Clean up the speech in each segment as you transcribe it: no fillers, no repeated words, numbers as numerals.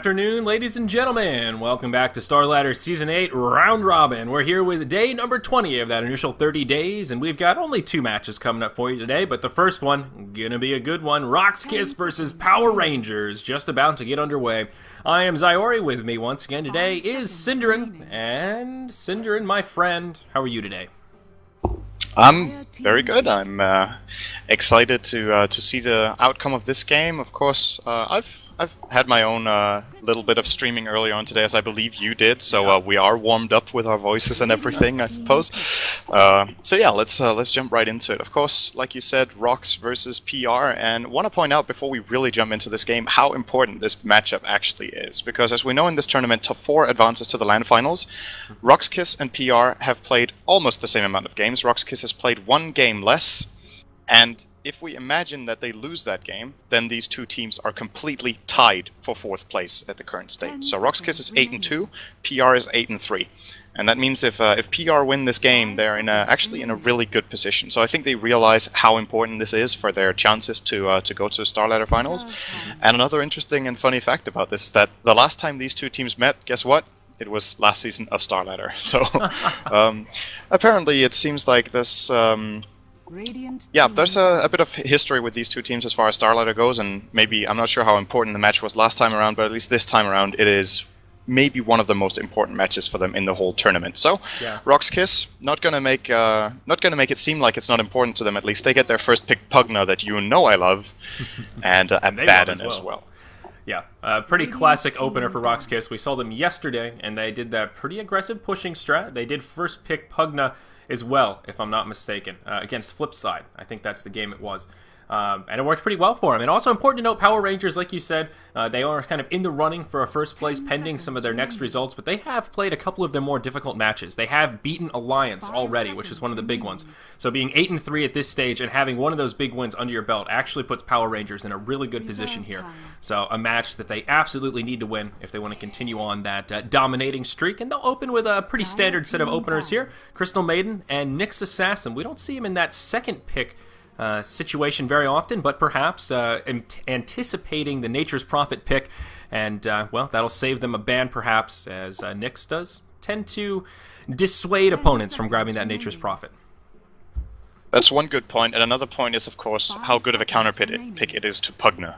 afternoon, ladies and gentlemen. Welcome back to Starladder Season 8 Round Robin. We're here with day number 20 of that initial 30 days, and we've got only 2 matches coming up for you today, but the first one, gonna be a good one. RoX KiS versus Power Rangers, just about to get underway. I am Zyori. With me once again today is Cinderin, and Cinderin, my friend, how are you today? I'm very good. I'm excited to see the outcome of this game. Of course, I've had my own little bit of streaming early on today, as I believe you did. So we are warmed up with our voices and everything, I suppose. So yeah, let's jump right into it. Of course, like you said, RoX versus PR, and want to point out before we really jump into this game how important this matchup actually is, because as we know in this tournament, top 4 advances to the LAN finals. RoX KiS and PR have played almost the same amount of games. RoX KiS has played 1 game less, and if we imagine that they lose that game, then these two teams are completely tied for 4th place at the current state. So RoX KiS is 8-2, PR is 8-3. And that means if PR win this game, they're actually in a really good position. So I think they realize how important this is for their chances to go to the Starladder finals. And another interesting and funny fact about this is that the last time these two teams met, guess what? It was last season of Starladder. So apparently it seems like this... yeah, there's a bit of history with these two teams as far as Starladder goes, and maybe, I'm not sure how important the match was last time around, but at least this time around it is maybe one of the most important matches for them in the whole tournament. So, yeah. RoX KiS, not gonna make it seem like it's not important to them. At least they get their first pick, Pugna, that you know I love, and Abaddon as well. Yeah, pretty classic opener for RoX KiS. We saw them yesterday, and they did that pretty aggressive pushing strat. They did first pick Pugna as well, if I'm not mistaken, against Flipside. I think that's the game it was. And it worked pretty well for him. And also important to note, Power Rangers, like you said, they are kind of in the running for a first place pending some of their next results, but they have played a couple of their more difficult matches. They have beaten Alliance already, which is one of the big ones. So being 8-3 at this stage and having one of those big wins under your belt actually puts Power Rangers in a really good position here. So a match that they absolutely need to win if they want to continue on that dominating streak. And they'll open with a pretty standard set of openers here. Crystal Maiden and Nyx Assassin. We don't see him in that second pick situation very often, but perhaps anticipating the Nature's Prophet pick, and well, that'll save them a ban perhaps, as Nyx does tend to dissuade opponents from grabbing that Nature's Prophet. That's one good point, and another point is, of course, how good of a counter pick it is to Pugna.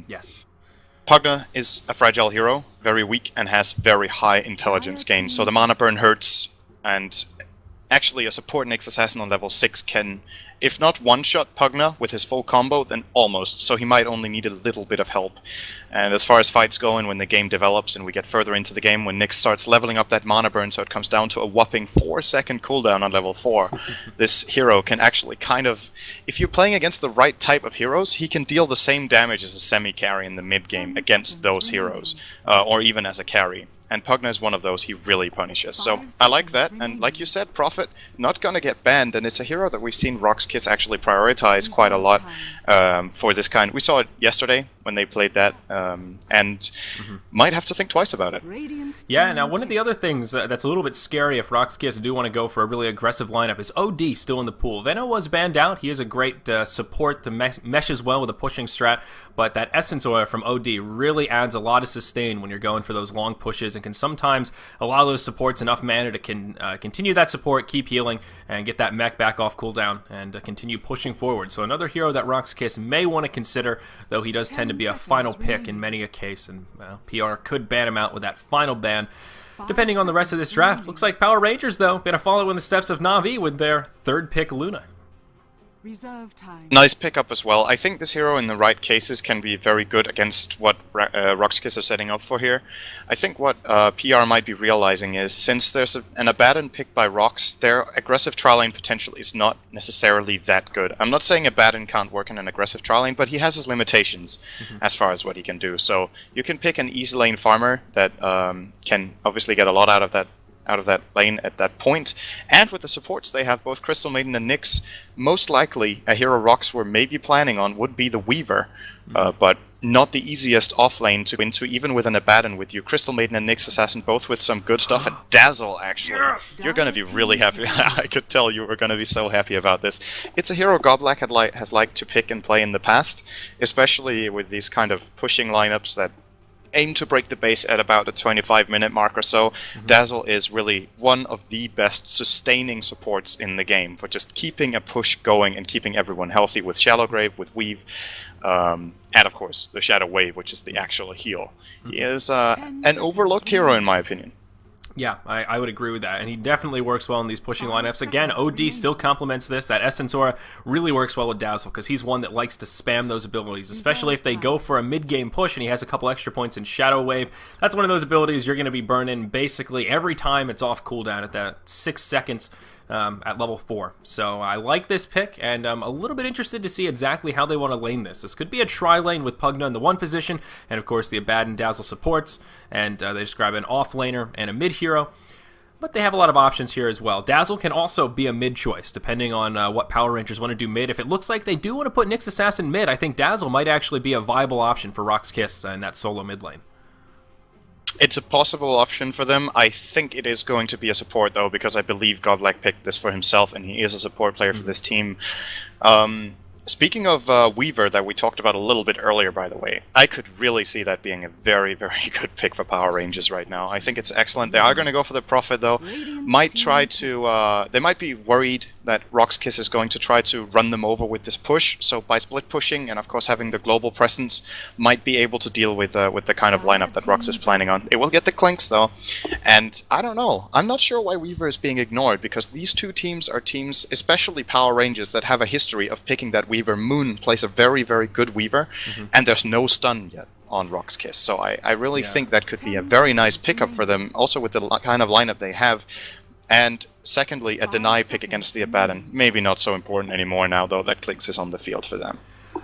Yes. Pugna is a fragile hero, very weak, and has very high intelligence gain, so the mana burn hurts, and actually a support Nyx Assassin on level 6 can, if not one-shot Pugna with his full combo, then almost, so he might only need a little bit of help. And as far as fights go, and when the game develops and we get further into the game, when Nyx starts leveling up that mana burn so it comes down to a whopping 4-second cooldown on level 4, this hero can actually kind of, if you're playing against the right type of heroes, he can deal the same damage as a semi-carry in the mid-game against those heroes, or even as a carry. And Pugna is one of those he really punishes. So I like that, and like you said, Prophet, not gonna get banned, and it's a hero that we've seen RoX KiS actually prioritize quite a lot for this kind. We saw it yesterday when they played that, and might have to think twice about it. Yeah, now one of the other things that's a little bit scary if RoX KiS do want to go for a really aggressive lineup is OD still in the pool. Veno was banned out. He is a great support to mesh as well with a pushing strat, but that Essence Oil from OD really adds a lot of sustain when you're going for those long pushes, and can sometimes allow those supports enough mana to continue that support, keep healing, and get that mech back off cooldown, and continue pushing forward. So another hero that RoX KiS may want to consider, though he does tend to be a final pick in many a case, and PR could ban him out with that final ban, depending on the rest of this draft. Looks like Power Rangers, though, gonna follow in the steps of Na'Vi with their 3rd pick, Luna. Reserve time. Nice pickup as well. I think this hero in the right cases can be very good against what RoX KiS are setting up for here. I think what PR might be realizing is, since there's an Abaddon picked by RoX, their aggressive trial lane potential is not necessarily that good. I'm not saying Abaddon can't work in an aggressive trial lane, but he has his limitations as far as what he can do. So you can pick an easy lane farmer that can obviously get a lot out of that lane at that point, and with the supports they have, both Crystal Maiden and Nyx, most likely a hero RoX were maybe planning on would be the Weaver, but not the easiest off lane to win to, even with an Abaddon with you. Crystal Maiden and Nyx Assassin both with some good stuff, and Dazzle actually. Yes! You're gonna be really happy. I could tell you were gonna be so happy about this. It's a hero Godblack has liked to pick and play in the past, especially with these kind of pushing lineups that aim to break the base at about the 25-minute mark or so. Dazzle is really one of the best sustaining supports in the game for just keeping a push going and keeping everyone healthy with Shallow Grave, with Weave, and of course the Shadow Wave, which is the actual heal. He is an overlooked hero in my opinion. Yeah, I would agree with that, and he definitely works well in these pushing lineups. Again, OD still complements this. That Essence Aura really works well with Dazzle, because he's one that likes to spam those abilities, especially if they go for a mid-game push and he has a couple extra points in Shadow Wave. That's one of those abilities you're going to be burning basically every time it's off cooldown at that 6 seconds at level 4. So I like this pick, and I'm a little bit interested to see exactly how they want to lane this. This could be a tri-lane with Pugna in the 1 position, and of course the Abaddon Dazzle supports, and they just grab an off-laner and a mid-hero. But they have a lot of options here as well. Dazzle can also be a mid-choice, depending on what Power Rangers want to do mid. If it looks like they do want to put Nyx Assassin mid, I think Dazzle might actually be a viable option for RoX KiS in that solo mid lane. It's a possible option for them. I think it is going to be a support, though, because I believe Godlike picked this for himself, and he is a support player for this team. Speaking of Weaver, that we talked about a little bit earlier, by the way, I could really see that being a very, very good pick for Power Rangers right now. I think it's excellent. They are going to go for the Prophet, though. Might try to... they might be worried that RoX KiS is going to try to run them over with this push, so by split pushing and, of course, having the global presence, might be able to deal with the kind of lineup that RoX is planning on. It will get the Clinks, though, and I don't know. I'm not sure why Weaver is being ignored, because these two teams are teams, especially Power Rangers, that have a history of picking that Weaver. Moon plays a very, very good Weaver, and there's no stun yet on RoX KiS, so I really think that could be a very nice pickup for them, also with the kind of lineup they have. And secondly, a deny pick against the Abaddon. Maybe not so important anymore now, though, that Clinks is on the field for them.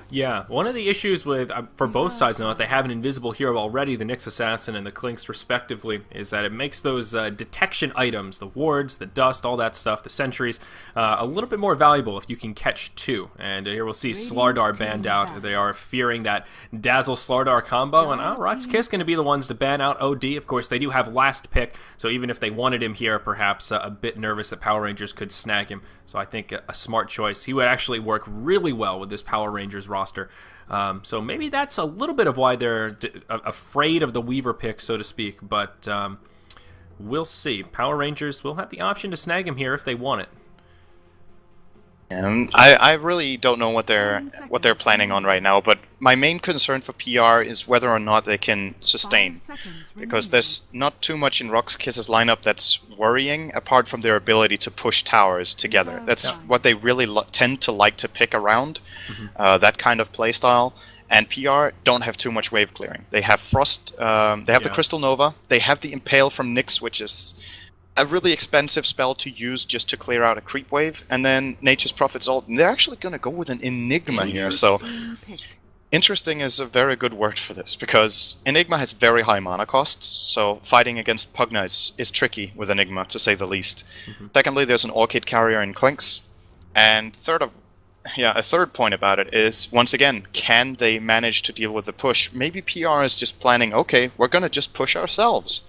Yeah, one of the issues with, for both sides now, that they have an invisible hero already, the Nyx Assassin and the Clinks respectively, is that it makes those detection items, the wards, the dust, all that stuff, the sentries, a little bit more valuable if you can catch 2. And here we'll see Starladder banned out. They are fearing that Dazzle Starladder combo, and RoX KiS going to be the ones to ban out OD. Of course, they do have last pick, so even if they wanted him here, perhaps a bit nervous that Power Rangers could snag him. So I think a smart choice. He would actually work really well with this Power Rangers roster. So maybe that's a little bit of why they're afraid of the Weaver pick, so to speak. But we'll see. Power Rangers will have the option to snag him here if they want it. I really don't know what they're planning on right now, but my main concern for PR is whether or not they can sustain, because there's not too much in RoX KiS's lineup that's worrying, apart from their ability to push towers together. That's what they really tend to like to pick around, that kind of playstyle. And PR don't have too much wave clearing. They have Frost, they have the Crystal Nova, they have the Impale from Nyx, which is a really expensive spell to use just to clear out a creep wave, and then Nature's Prophet's ult. And they're actually going to go with an Enigma here, so... Interesting is a very good word for this, because Enigma has very high mana costs, so fighting against Pugna is tricky with Enigma, to say the least. Secondly, there's an Orchid carrier in Clinks, and a third point about it is, once again, can they manage to deal with the push? Maybe PR is just planning, okay, we're gonna just push ourselves.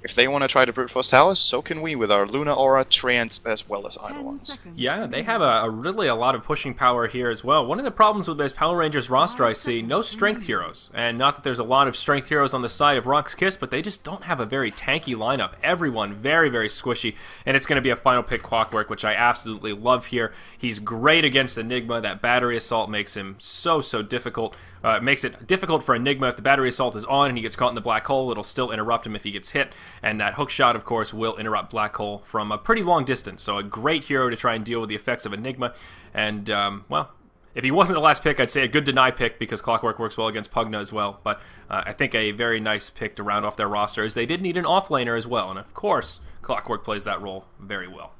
If they want to try to brute force towers, so can we with our Luna Aura, Treant, as well as Eidolons. Yeah, they have really a lot of pushing power here as well. One of the problems with this Power Rangers roster I see, no strength heroes. And not that there's a lot of strength heroes on the side of RoX KiS, but they just don't have a very tanky lineup. Everyone very, very squishy, and it's going to be a final pick Clockwork, which I absolutely love here. He's great against Enigma. That battery assault makes him so difficult. It makes it difficult for Enigma. If the battery assault is on and he gets caught in the black hole, it'll still interrupt him if he gets hit. And that hook shot, of course, will interrupt black hole from a pretty long distance. So a great hero to try and deal with the effects of Enigma. And, well, if he wasn't the last pick, I'd say a good deny pick, because Clockwork works well against Pugna as well. But I think a very nice pick to round off their roster, as they did need an offlaner as well. And, of course, Clockwork plays that role very well.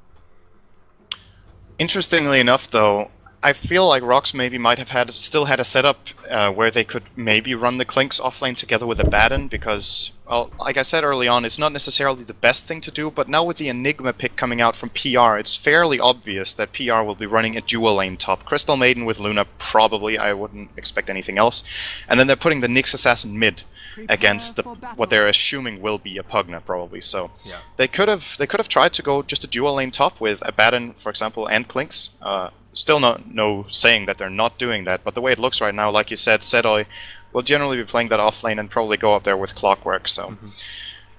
Interestingly enough, though, I feel like RoX maybe might have still had a setup where they could maybe run the Clinks offlane together with Abaddon, because, well, like I said early on, it's not necessarily the best thing to do, but now with the Enigma pick coming out from PR, it's fairly obvious that PR will be running a dual lane top. Crystal Maiden with Luna, probably, I wouldn't expect anything else. And then they're putting the Nyx Assassin mid against what they're assuming will be a Pugna, probably. So they could have tried to go just a dual lane top with Abaddon, for example, and Clinks. Still no saying that they're not doing that, but the way it looks right now, like you said, Sedoy will generally be playing that off lane and probably go up there with Clockwork. So.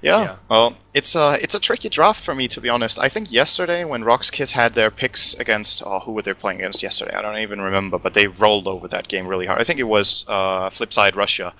Yeah, well, it's a tricky draft for me, to be honest. I think yesterday when RoX KiS had their picks against, who were they playing against yesterday? I don't even remember, but they rolled over that game really hard. I think it was Flipside Russia.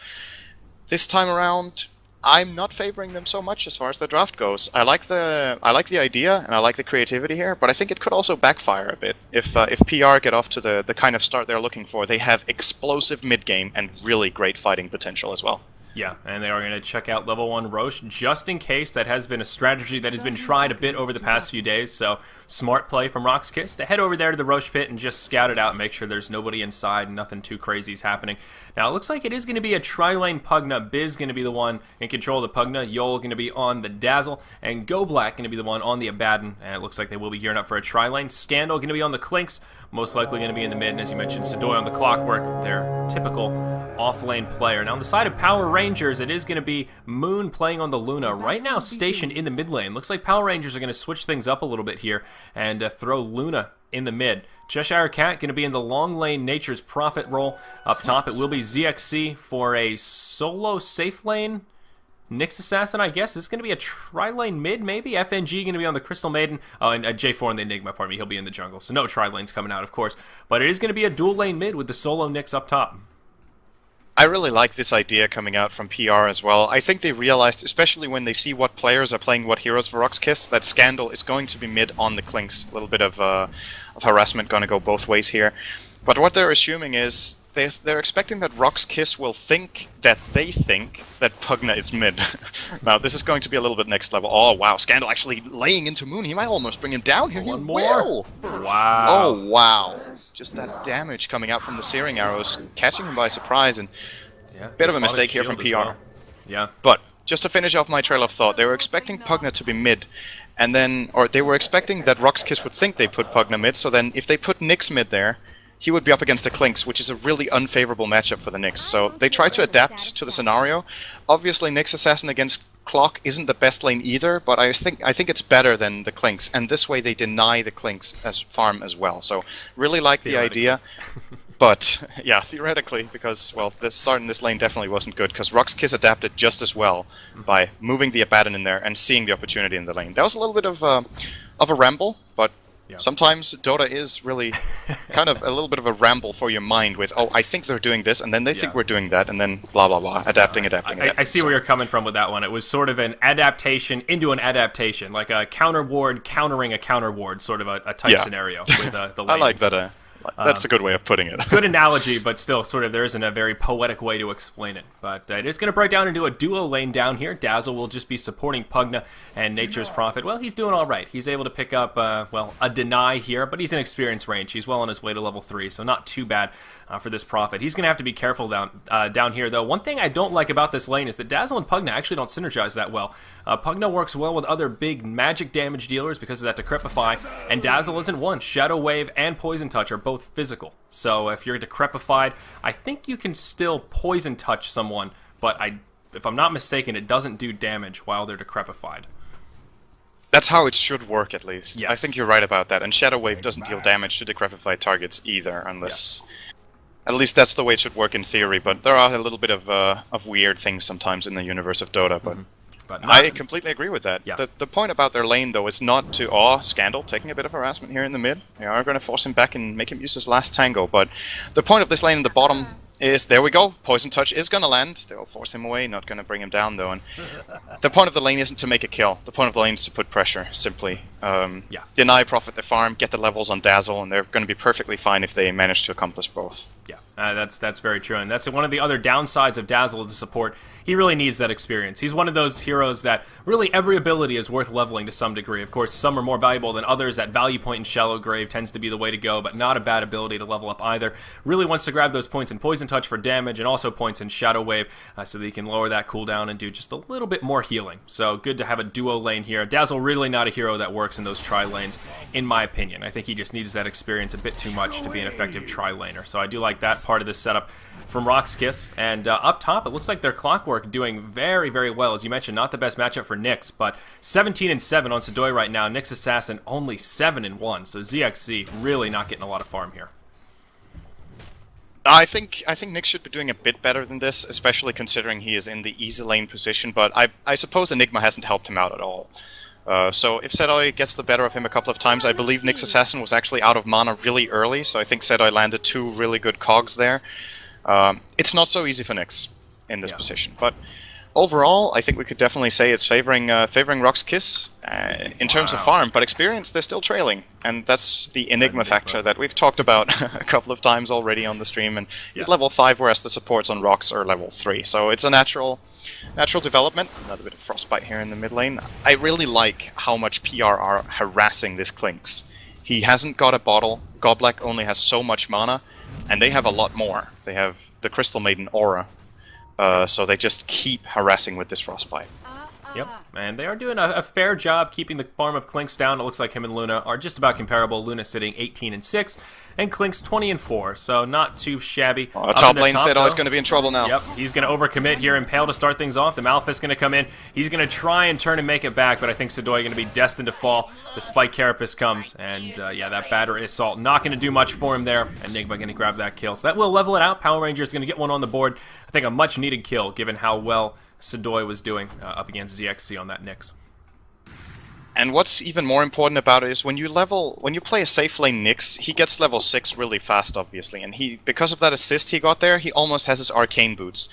This time around, I'm not favoring them so much as far as the draft goes. I like the idea and I like the creativity here, but I think it could also backfire a bit if PR get off to the kind of start they're looking for. They have explosive mid game and really great fighting potential as well. Yeah, and they are going to check out level 1 Roche just in case. That has been a strategy that has been tried a bit over the past few days, so smart play from RoX KiS to head over there to the Roche pit and just scout it out and make sure there's nobody inside, nothing too crazy is happening. Now, it looks like it is going to be a tri-lane Pugna. Biz going to be the one in control of the Pugna, Yol going to be on the Dazzle, and Go Black going to be the one on the Abaddon, and it looks like they will be gearing up for a tri-lane. Scandal going to be on the Clinks, most likely going to be in the mid, and as you mentioned, Sadoy on the Clockwork, their typical off-lane player. Now, on the side of Power Rangers, it is going to be Moon playing on the Luna, right now stationed in the mid lane. Looks like Power Rangers are going to switch things up a little bit here and throw Luna in the mid. Cheshire Cat going to be in the long lane Nature's Prophet role. Up top, it will be ZXC for a solo safe lane. Nyx Assassin, I guess. Is going to be a tri-lane mid, maybe? FNG going to be on the Crystal Maiden. Oh, and J4 in the Enigma, pardon me. He'll be in the jungle. So no tri-lanes coming out, of course. But it is going to be a dual lane mid with the solo Nyx up top. I really like this idea coming out from PR as well. I think they realized, especially when they see what players are playing what heroes for RoX KiS, that Scandal is going to be mid on the Clinks. A little bit of harassment going to go both ways here. But what they're assuming is they're expecting that RoX KiS will think that they think that Pugna is mid. Now, this is going to be a little bit next level. Oh, wow. Scandal actually laying into Moon. He might almost bring him down here. One more. Wow. Oh, wow. Just that damage coming out from the Searing Arrows, catching him by surprise, and yeah, bit of a mistake here from PR. Well. Yeah. But, just to finish off my trail of thought, they were expecting Pugna to be mid, and then, or they were expecting that RoX KiS would think they put Pugna mid, so then if they put Nyx mid there, he would be up against the Clinks, which is a really unfavorable matchup for the Nyx. So they try to adapt to the scenario. Obviously, Nyx Assassin against Clock isn't the best lane either, but I think it's better than the Clinks. And this way they deny the Clinks as farm as well. So really like the idea. But, yeah, theoretically, because, well, the start in this lane definitely wasn't good, because RoX KiS adapted just as well by moving the Abaddon in there and seeing the opportunity in the lane. That was a little bit of a ramble, but yeah. Sometimes Dota is really kind of a little bit of a ramble for your mind with, oh, I think they're doing this, and then they think we're doing that, and then blah, blah, blah, adapting. I see where you're coming from with that one. It was sort of an adaptation into an adaptation, like a counter ward countering a counter ward, sort of a type scenario with the lanes. I like that. That's a good way of putting it. Good analogy, but still, sort of, there isn't a very poetic way to explain it. But it is going to break down into a duo lane down here. Dazzle will just be supporting Pugna, and Nature's Prophet, well, he's doing all right. He's able to pick up, well, a deny here, but he's in experience range. He's well on his way to level 3, so not too bad for this Prophet. He's going to have to be careful down here, though. One thing I don't like about this lane is that Dazzle and Pugna actually don't synergize that well. Pugna works well with other big magic damage dealers because of that Decrepify, and Dazzle isn't one. Shadow Wave and Poison Touch are both physical. So if you're Decrepified, I think you can still Poison Touch someone, but if I'm not mistaken, it doesn't do damage while they're Decrepified. That's how it should work, at least. Yes. I think you're right about that. And Shadow Wave doesn't deal damage to Decrepified targets either, unless... Yes. At least that's the way it should work in theory, but there are a little bit of weird things sometimes in the universe of Dota, but... I completely agree with that. Yeah. The point about their lane, though, is not to awe Scandal, taking a bit of harassment here in the mid. They are going to force him back and make him use his last tango, but the point of this lane in the bottom is, there we go, Poison Touch is going to land. They'll force him away, not going to bring him down, though. And the point of the lane isn't to make a kill. The point of the lane is to put pressure, simply. Deny Prophet the farm, get the levels on Dazzle, and they're going to be perfectly fine if they manage to accomplish both. Yeah, that's very true, and that's one of the other downsides of Dazzle as a support. He really needs that experience. He's one of those heroes that really every ability is worth leveling to some degree. Of course, some are more valuable than others. That value point in Shallow Grave tends to be the way to go, but not a bad ability to level up either. Really wants to grab those points in Poison Touch for damage and also points in Shadow Wave so that he can lower that cooldown and do just a little bit more healing. So good to have a duo lane here. Dazzle really not a hero that works in those tri-lanes, in my opinion. I think he just needs that experience a bit too much to be an effective tri-laner. So I do like that part of this setup from RoX KiS. And up top, it looks like their Clockwork doing very, very well. As you mentioned, not the best matchup for Nyx, but 17-7 on Sadoy right now. Nyx Assassin only 7-1, so ZXC really not getting a lot of farm here. I think Nick should be doing a bit better than this, especially considering he is in the easy lane position, but I suppose Enigma hasn't helped him out at all. So if Sedoi gets the better of him a couple of times, I believe Nick's assassin was actually out of mana really early, so I think Sedoi landed 2 really good cogs there. It's not so easy for Nyx in this position, but overall, I think we could definitely say it's favoring RoX KiS in terms of farm, but experience, they're still trailing, and that's the Enigma factor that we've talked about a couple of times already on the stream, and he's level 5, whereas the supports on RoX are level 3, so it's a natural development. Another bit of frostbite here in the mid lane. I really like how much PR are harassing this Klinks. He hasn't got a bottle, Goblack only has so much mana, and they have a lot more. They have the Crystal Maiden aura. So they just keep harassing with this frostbite. Yep, and they are doing a fair job keeping the farm of Klinks down. It looks like him and Luna are just about comparable. Luna sitting 18-6, and Klinks 20-4, so not too shabby. Top lane said, he's going to be in trouble now. Yep, he's going to overcommit here. Impale to start things off. The Malphite's going to come in. He's going to try and turn and make it back, but I think Sedoi going to be destined to fall. The Spike Carapace comes, and yeah, that Battery Assault not going to do much for him there. Enigma going to grab that kill, so that will level it out. Power Ranger's going to get one on the board. I think a much-needed kill, given how well Sedoi was doing up against ZXC on that Nyx. And what's even more important about it is when you play a safe lane Nyx, he gets level 6 really fast, obviously, and because of that assist he got there, he almost has his arcane boots.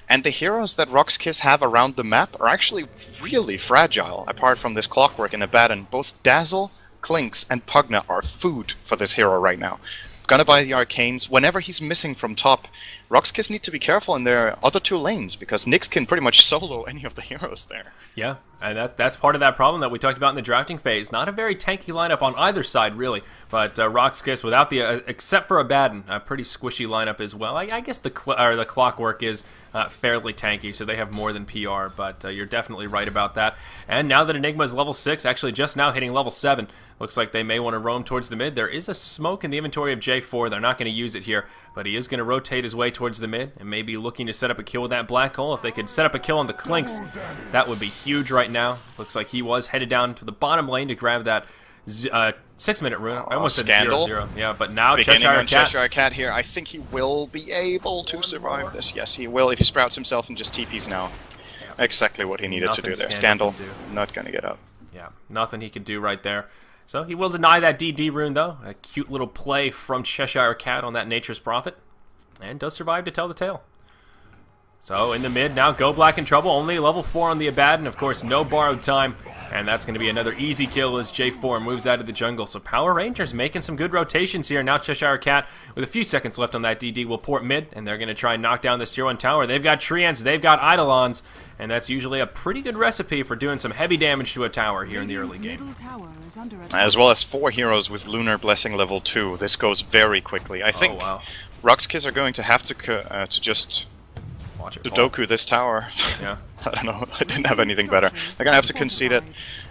And the heroes that RoX KiS have around the map are actually really fragile, apart from this Clockwork and Abaddon. Both Dazzle, Klinks, and Pugna are food for this hero right now. Gonna buy the arcanes. Whenever he's missing from top, RoX KiS need to be careful in their other 2 lanes, because Nyx can pretty much solo any of the heroes there. Yeah, and that's part of that problem that we talked about in the drafting phase. Not a very tanky lineup on either side, really, but RoX KiS, without the except for Abaddon, a pretty squishy lineup as well. I guess the Clockwork is fairly tanky, so they have more than PR, but you're definitely right about that. And now that Enigma is level 6, actually just now hitting level 7, looks like they may want to roam towards the mid. There is a smoke in the inventory of J4. They're not going to use it here, but he is going to rotate his way towards the mid and maybe looking to set up a kill with that black hole. If they could set up a kill on the Klinks, that would be huge right now. Looks like he was headed down to the bottom lane to grab that 6-minute rune. I almost said Scandal. 0-0. Yeah, but now Cheshire Cat here. I think he will be able to survive this. Yes, he will if he sprouts himself and just TPs now. Yeah. Exactly what he needed to do there. Scandal, not going to get up. Yeah, nothing he can do right there. So he will deny that DD rune, though. A cute little play from Cheshire Cat on that Nature's Prophet. And does survive to tell the tale. So in the mid now, Go Black in trouble. Only level 4 on the Abaddon. Of course, no borrowed time. And that's going to be another easy kill as J4 moves out of the jungle. So Power Rangers making some good rotations here. Now Cheshire Cat, with a few seconds left on that DD, will port mid. And they're going to try and knock down this 0-1 tower. They've got Treants, they've got Eidolons. And that's usually a pretty good recipe for doing some heavy damage to a tower here in the early game. As well as 4 heroes with Lunar Blessing level 2. This goes very quickly. I think RoX KiS are going to have to just Sudoku this tower. Yeah. I don't know. I didn't have anything better. They're going to have to concede it.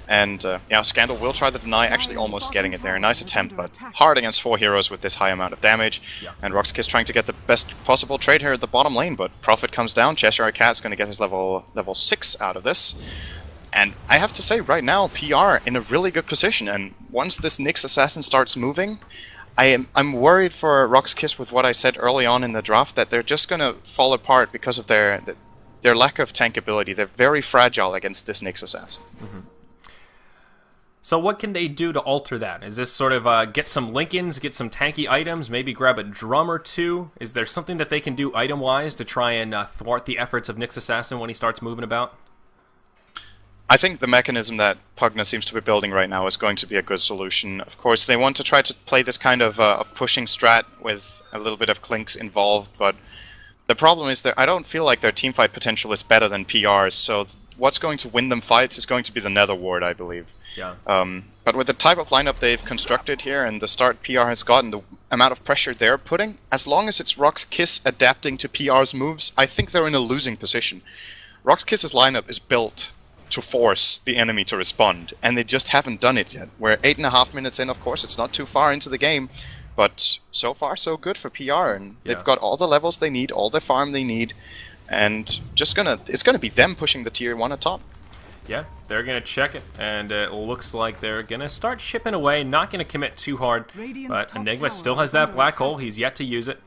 And yeah, Scandal will try the deny, actually almost getting it there. Nice attempt, but hard against 4 heroes with this high amount of damage. Yeah. And RoX KiS trying to get the best possible trade here at the bottom lane, but Prophet comes down. Cheshire Cat's going to get his level 6 out of this. And I have to say, right now, PR in a really good position. And once this Nyx Assassin starts moving, I'm worried for RoX KiS with what I said early on in the draft, that they're just going to fall apart because of their lack of tankability. They're very fragile against this Nyx Assassin. Mm-hmm. So what can they do to alter that? Is this sort of get some Lincolns, get some tanky items, maybe grab a drum or 2? Is there something that they can do item-wise to try and thwart the efforts of Nyx Assassin when he starts moving about? I think the mechanism that Pugna seems to be building right now is going to be a good solution. Of course, they want to try to play this kind of pushing strat with a little bit of Klinks involved, but the problem is that I don't feel like their teamfight potential is better than PR's, so what's going to win them fights is going to be the Nether Ward, I believe. Yeah. But with the type of lineup they've constructed here and the start PR has gotten, the amount of pressure they're putting, as long as it's RoX KiS adapting to PR's moves, I think they're in a losing position. RoX KiS's lineup is built to force the enemy to respond, and they just haven't done it yet. We're 8.5 minutes in, of course, it's not too far into the game, but so far so good for PR, and they've got all the levels they need, all the farm they need, and it's gonna be them pushing the tier 1 atop. Yeah, they're going to check it, and it looks like they're going to start chipping away, not going to commit too hard, but Enigma still has that black hole, he's yet to use it.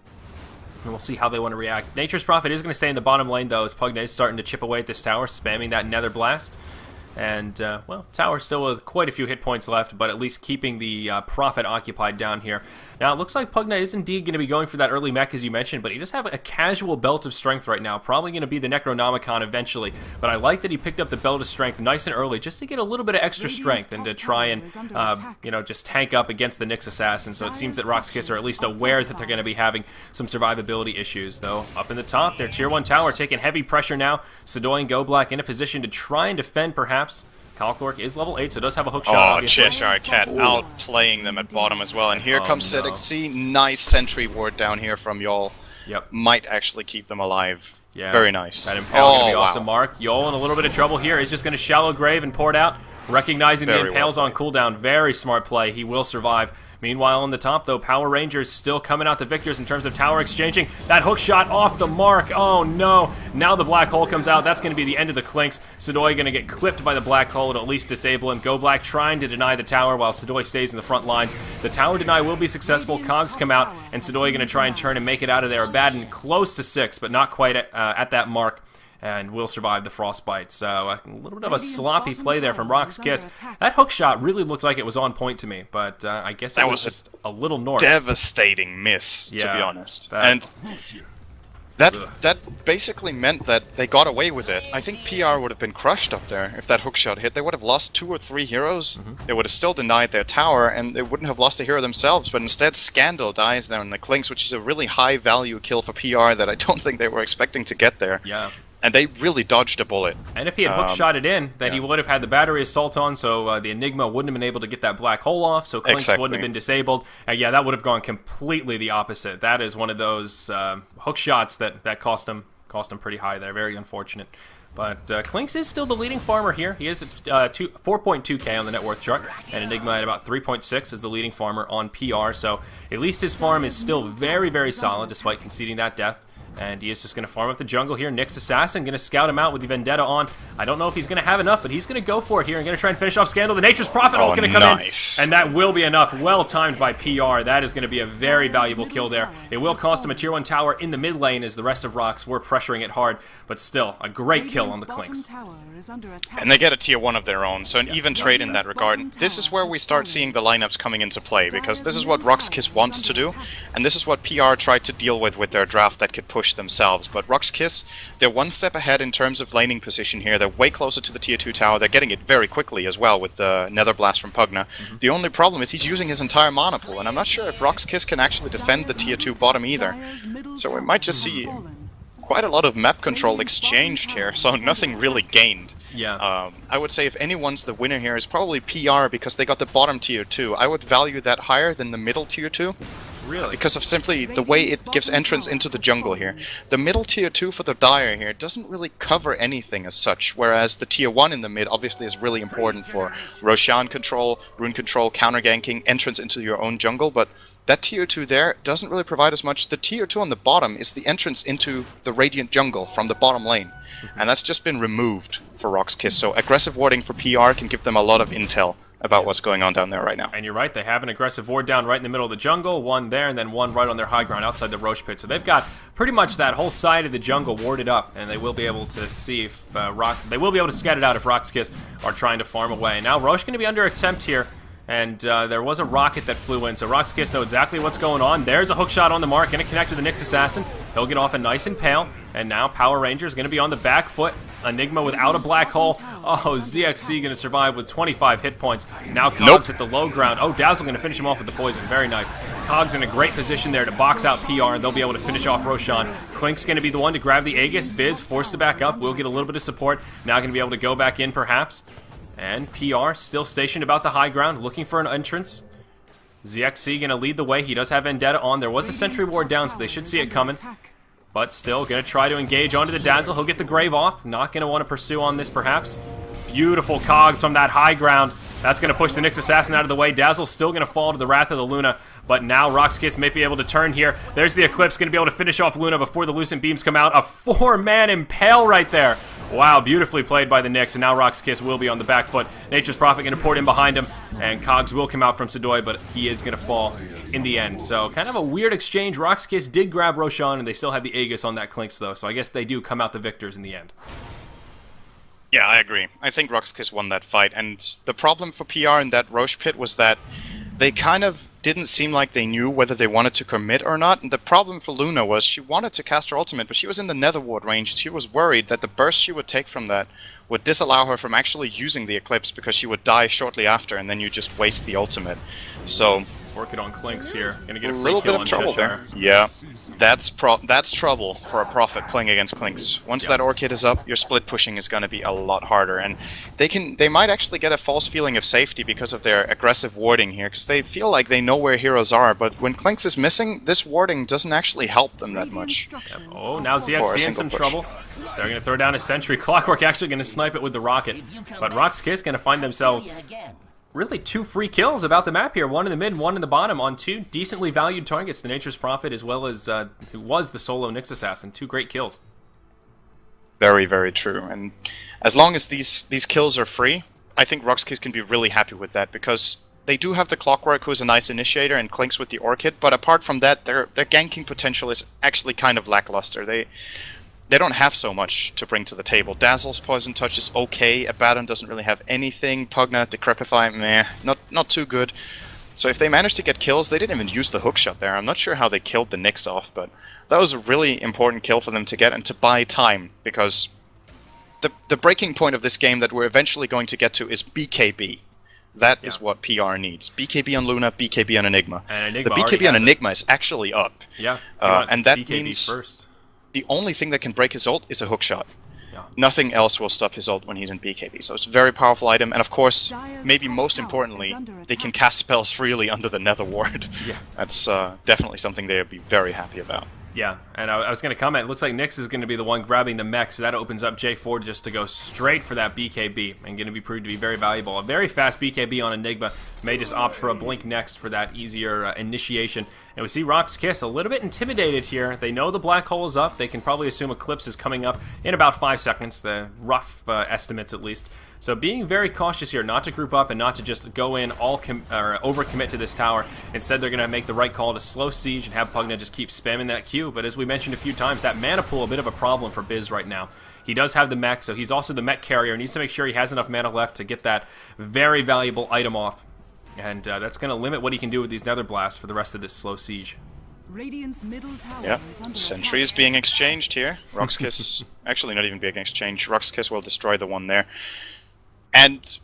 And we'll see how they want to react. Nature's Prophet is going to stay in the bottom lane, though, as Pugna is starting to chip away at this tower, spamming that Nether Blast. And, well, tower still with quite a few hit points left, but at least keeping the Prophet occupied down here. Now, it looks like Pugna is indeed going to be going for that early mech, as you mentioned, but he does have a casual belt of strength right now. Probably going to be the Necronomicon eventually. But I like that he picked up the belt of strength nice and early, just to get a little bit of extra strength and to try and, you know, just tank up against the Nyx Assassin. So it seems that RoX KiS are at least aware that they're going to be having some survivability issues, though. Up in the top, their Tier 1 tower taking heavy pressure now. Sudoi and GoBlack in a position to try and defend, perhaps. Kalklork is level 8, so does have a hook shot. Oh, Cheshire Cat outplaying them at bottom as well. And here comes Sedexy. Nice sentry ward down here from Yol. Yep. Might actually keep them alive. Yeah. Very nice. That Impale going to be off the mark. Yol in a little bit of trouble here. He's just going to Shallow Grave and pour it out. Recognizing the Impale's on cooldown. Very smart play. He will survive. Meanwhile, on the top, though, Power Rangers still coming out the victors in terms of tower exchanging. That hook shot off the mark. Oh, no. Now the black hole comes out. That's going to be the end of the Clinks. Sudoi going to get clipped by the black hole to at least disable him. GoBlack trying to deny the tower while Sudoi stays in the front lines. The tower deny will be successful. Cogs come out, and Sudoi going to try and turn and make it out of there. Abaddon close to 6, but not quite at that mark. And will survive the frostbite. So a little bit of a sloppy play there from RoX KiS. That hook shot really looked like it was on point to me, but I guess it was just a little north. Devastating miss, to be honest. And that basically meant that they got away with it. I think PR would have been crushed up there if that hook shot hit. They would have lost 2 or 3 heroes. They would have still denied their tower, and they wouldn't have lost a hero themselves. But instead, Scandal dies down in the Clinks, which is a really high value kill for PR that I don't think they were expecting to get there. Yeah. And they really dodged a bullet. And if he had hook-shot it in, then he would have had the battery assault on, so the Enigma wouldn't have been able to get that black hole off, so Clinks wouldn't have been disabled. And yeah, that would have gone completely the opposite. That is one of those hook shots that cost him pretty high there. Very unfortunate. But Clinks is still the leading farmer here. He is at 4.2k on the net worth chart, and Enigma at about 3.6 is the leading farmer on PR, so at least his farm is still very, very solid despite conceding that death. And he is just going to farm up the jungle here. Nyx Assassin going to scout him out with the Vendetta on. I don't know if he's going to have enough, but he's going to go for it here and going to try and finish off Scandal. The Nature's Prophet ult going to come in. And that will be enough. Well timed by PR. That is going to be a very valuable kill there. It will cost him a tier 1 tower in the mid lane as the rest of RoX were pressuring it hard. But still, a great kill on the Clinks. And they get a tier 1 of their own, so an even trade in that regard. This is where we start seeing the lineups coming into play, because this is what RoX KiS wants to do, and this is what PR tried to deal with their draft that could push themselves. But RoX KiS, they're one step ahead in terms of laning position here. They're way closer to the tier 2 tower. They're getting it very quickly as well with the Nether Blast from Pugna. The only problem is he's using his entire mana pool, and I'm not sure if RoX KiS can actually defend the tier 2 bottom either. So we might just see quite a lot of map control exchanged here, so nothing really gained. Yeah. I would say if anyone's the winner here is probably PR, because they got the bottom tier 2. I would value that higher than the middle tier 2. Really? Because of simply the way it gives entrance into the jungle here. The middle tier 2 for the Dire here doesn't really cover anything as such, whereas the tier 1 in the mid obviously is really important for Roshan control, rune control, counter ganking, entrance into your own jungle, but that tier 2 there doesn't really provide as much. The tier 2 on the bottom is the entrance into the Radiant jungle from the bottom lane. And that's just been removed for RoX KiS, so aggressive warding for PR can give them a lot of intel about what's going on down there right now. And you're right, they have an aggressive ward down right in the middle of the jungle, one there, and then one right on their high ground outside the Roche pit. So they've got pretty much that whole side of the jungle warded up, and they will be able to see if they will be able to scout it out if RoX KiS are trying to farm away. Now Roche going to be under attempt here. And there was a rocket that flew in, so RoX KiS know exactly what's going on. There's a hook shot on the mark, going to connect with the Nyx Assassin. He'll get off a nice Impale, and now Power Rangers going to be on the back foot. Enigma without a black hole. Oh, ZXC going to survive with 25 hit points. Now Cogs at the low ground. Oh, Dazzle going to finish him off with the poison. Very nice. Cogs in a great position there to box out PR, and they'll be able to finish off Roshan. Clink's going to be the one to grab the Aegis. Biz forced to back up. We'll get a little bit of support. Now going to be able to go back in, perhaps. And PR still stationed about the high ground, looking for an entrance. ZXC going to lead the way. He does have Vendetta on. There was a sentry ward down, so they should see it coming. But still going to try to engage onto the Dazzle. He'll get the Grave off. Not going to want to pursue on this, perhaps. Beautiful Cogs from that high ground. That's going to push the Nyx Assassin out of the way. Dazzle's still going to fall to the Wrath of the Luna. But now RoX KiS may be able to turn here. There's the Eclipse. Going to be able to finish off Luna before the Lucent Beams come out. A 4-man Impale right there. Wow, beautifully played by the Nyx, and now RoX KiS will be on the back foot. Nature's Prophet going to port in behind him, and Cogs will come out from Sudoi, but he is going to fall. in the end. So kind of a weird exchange. RoX KiS did grab Roshan, and they still have the Aegis on that Klinks, though. So I guess they do come out the victors in the end. Yeah, I agree. I think RoX KiS won that fight, and the problem for PR in that Roche pit was that they kind of didn't seem like they knew whether they wanted to commit or not, and the problem for Luna was she wanted to cast her ultimate, but she was in the Nether Ward range. She was worried that the burst she would take from that would disallow her from actually using the Eclipse because she would die shortly after, and then you just waste the ultimate. So working on Klinks here. Gonna get a free little kill bit of on trouble Cheshire. there. Yeah, that's trouble for a Prophet playing against Klinks. Once that Orchid is up, your split pushing is going to be a lot harder, and they might actually get a false feeling of safety because of their aggressive warding here, because they feel like they know where heroes are, but when Klinks is missing, this warding doesn't actually help them that much. Yep. Oh, now ZXC in some trouble. They're going to throw down a Sentry. Clockwork actually going to snipe it with the rocket, but RoX KiS going to find themselves really 2 free kills about the map here. 1 in the mid, 1 in the bottom on 2 decently valued targets. The Nature's Prophet as well as who was the solo Nyx Assassin. 2 great kills. Very, very true. And as long as these kills are free, I think RoX KiS can be really happy with that, because they do have the Clockwork, who's a nice initiator, and Klinks with the Orchid, but apart from that, their ganking potential is actually kind of lackluster. They don't have so much to bring to the table. Dazzle's Poison Touch is okay, Abaddon doesn't really have anything, Pugna, Decrepify, meh, not too good. So if they manage to get kills, they didn't even use the hookshot there. I'm not sure how they killed the Nyx off, but that was a really important kill for them to get and to buy time, because the breaking point of this game that we're eventually going to get to is BKB. That is what PR needs. BKB on Luna, BKB on Enigma. And Enigma the BKB on Enigma is actually up. Yeah, and that BKB means first. The only thing that can break his ult is a hookshot. Yeah. Nothing else will stop his ult when he's in BKB. So it's a very powerful item, and of course, maybe most importantly, they can cast spells freely under the Nether Ward. Yeah. That's definitely something they would be very happy about. Yeah, and I was going to comment, it looks like Nyx is going to be the one grabbing the mech, so that opens up J4 just to go straight for that BKB, and going to be proved to be very valuable. A very fast BKB on Enigma, may just opt for a blink next for that easier initiation. And we see RoX KiS a little bit intimidated here. They know the black hole is up, they can probably assume Eclipse is coming up in about 5 seconds, the rough estimates at least. So being very cautious here, not to group up and not to just go in all overcommit to this tower. Instead, they're going to make the right call to slow siege and have Pugna just keep spamming that Q. But as we mentioned a few times, that mana pool a bit of a problem for Biz right now. He does have the mech, so he's also the mech carrier. Needs to make sure he has enough mana left to get that very valuable item off. And that's going to limit what he can do with these Nether Blasts for the rest of this slow siege. Radiant's middle tower Yeah, is under sentries attack. being exchanged here. RoX KiS, actually not even being exchanged. RoX KiS will destroy the one there. And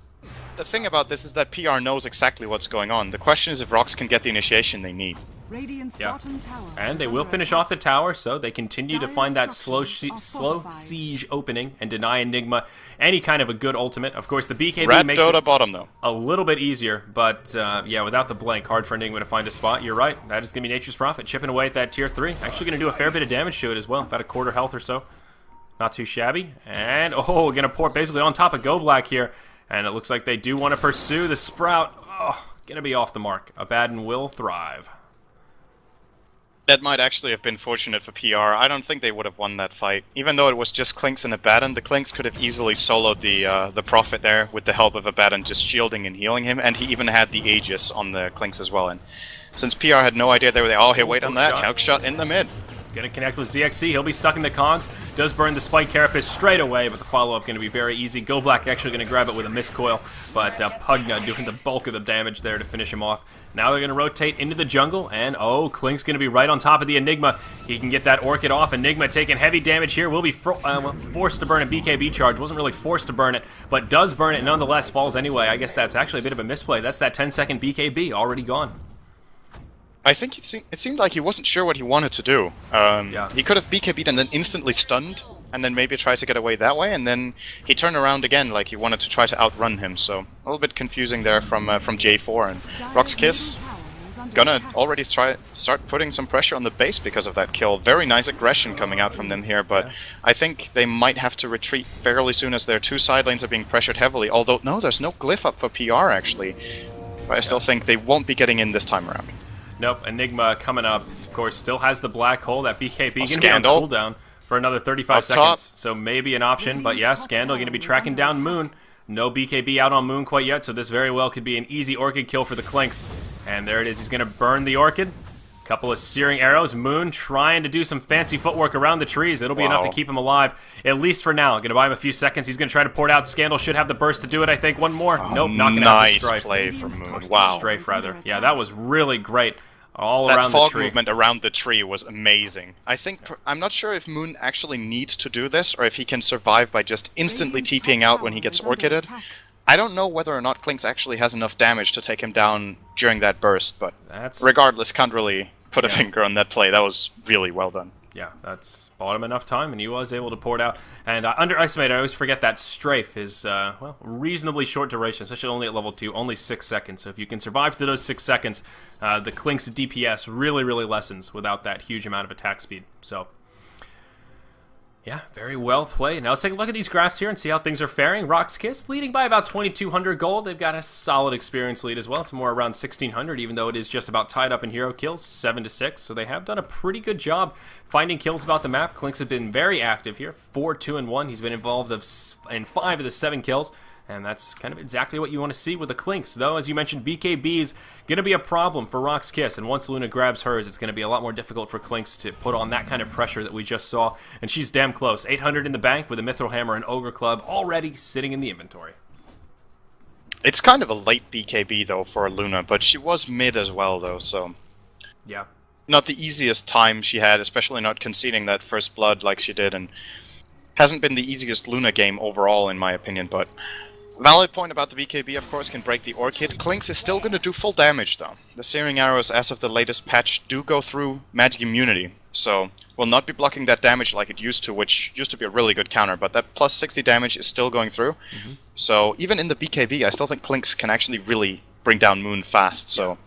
the thing about this is that PR knows exactly what's going on. The question is if RoX can get the initiation they need. Radiant's Yeah. bottom tower And is they will under finish attack. off the tower, so they continue to find that slow structures are fortified. siege opening and deny Enigma any kind of a good ultimate. Of course, the BKB Rat makes Dota it bottom though. a little bit easier, but yeah, without the blank, hard for Enigma to find a spot. You're right, that is going to be Nature's Prophet, chipping away at that tier 3. Actually going to do a fair bit of damage to it as well, about a quarter health or so. Not too shabby. And, oh, going to pour basically on top of Go Black here. And it looks like they do want to pursue the Sprout. Oh, going to be off the mark. Abaddon will thrive. That might actually have been fortunate for PR. I don't think they would have won that fight. Even though it was just Klinks and Abaddon, the Klinks could have easily soloed the Prophet there with the help of Abaddon just shielding and healing him, and he even had the Aegis on the Klinks as well. And since PR had no idea they were there, oh, here, wait on that, Hook shot in the mid. Going to connect with ZXC. He'll be stuck in the cogs. Does burn the Spike Carapace straight away, but the follow-up going to be very easy. Go Black actually going to grab it with a miscoil, but Pugna doing the bulk of the damage there to finish him off. Now they're going to rotate into the jungle, and oh, Klink's going to be right on top of the Enigma. He can get that Orchid off. Enigma taking heavy damage here. Will be forced to burn a BKB charge. Wasn't really forced to burn it, but does burn it nonetheless. Falls anyway. I guess that's actually a bit of a misplay. That's that 10-second BKB already gone. I think it seemed like he wasn't sure what he wanted to do. Yeah. He could have BKB'd and then instantly stunned, and then maybe try to get away that way, and then he turned around again like he wanted to try to outrun him, so a little bit confusing there from J4. And RoX KiS gonna already start putting some pressure on the base because of that kill. Very nice aggression coming out from them here, but I think they might have to retreat fairly soon as their 2 side lanes are being pressured heavily, although no, there's no glyph up for PR actually. But I still think they won't be getting in this time around. Nope, Enigma coming up, of course, still has the black hole. That BKB going to be on Scandal. cooldown for another 35 Up seconds. top. So maybe an option, but yeah, Scandal going to be tracking down Moon. No BKB out on Moon quite yet, so this very well could be an easy Orchid kill for the Klinks. And there it is. He's going to burn the Orchid. Couple of searing arrows. Moon trying to do some fancy footwork around the trees. It'll be enough to keep him alive, at least for now. Going to buy him a few seconds. He's going to try to port out. Scandal should have the burst to do it, I think. One more. Nope, not going to have the Strafe. Nice play from Moon. Wow. Strafe, rather. Yeah, that was really great. All around the tree. That fog movement around the tree was amazing. I'm not sure if Moon actually needs to do this, or if he can survive by just instantly TPing out when he gets Orchided. I don't know whether or not KiS actually has enough damage to take him down during that burst, but regardless, can't really put a finger on that play. That was really well done. Yeah, that's bought him enough time, and he was able to port out. And I underestimate, I always forget that Strafe is, well, reasonably short duration, especially only at level 2, only 6 seconds. So if you can survive through those 6 seconds, the KiS DPS really, really lessens without that huge amount of attack speed. So, yeah, very well played. Now let's take a look at these graphs here and see how things are faring. RoX KiS leading by about 2,200 gold. They've got a solid experience lead as well. It's more around 1,600, even though it is just about tied up in hero kills, 7-6. So they have done a pretty good job finding kills about the map. KiS have been very active here, 4-2-1. He's been involved in 5 of the 7 kills. And that's kind of exactly what you want to see with the KiS. Though, as you mentioned, BKB is going to be a problem for RoX KiS. And once Luna grabs hers, it's going to be a lot more difficult for KiS to put on that kind of pressure that we just saw. And she's damn close. 800 in the bank with a Mithril Hammer and Ogre Club already sitting in the inventory. It's kind of a late BKB, though, for Luna. But she was mid as well, though, so... Yeah. Not the easiest time she had, especially not conceding that first blood like she did. And hasn't been the easiest Luna game overall, in my opinion, but... Valid point about the BKB, of course, can break the Orchid. KiS is still going to do full damage, though. The Searing Arrows, as of the latest patch, do go through magic immunity, so will not be blocking that damage like it used to, which used to be a really good counter, but that plus 60 damage is still going through. So even in the BKB, I still think KiS can actually really bring down Moon fast, so...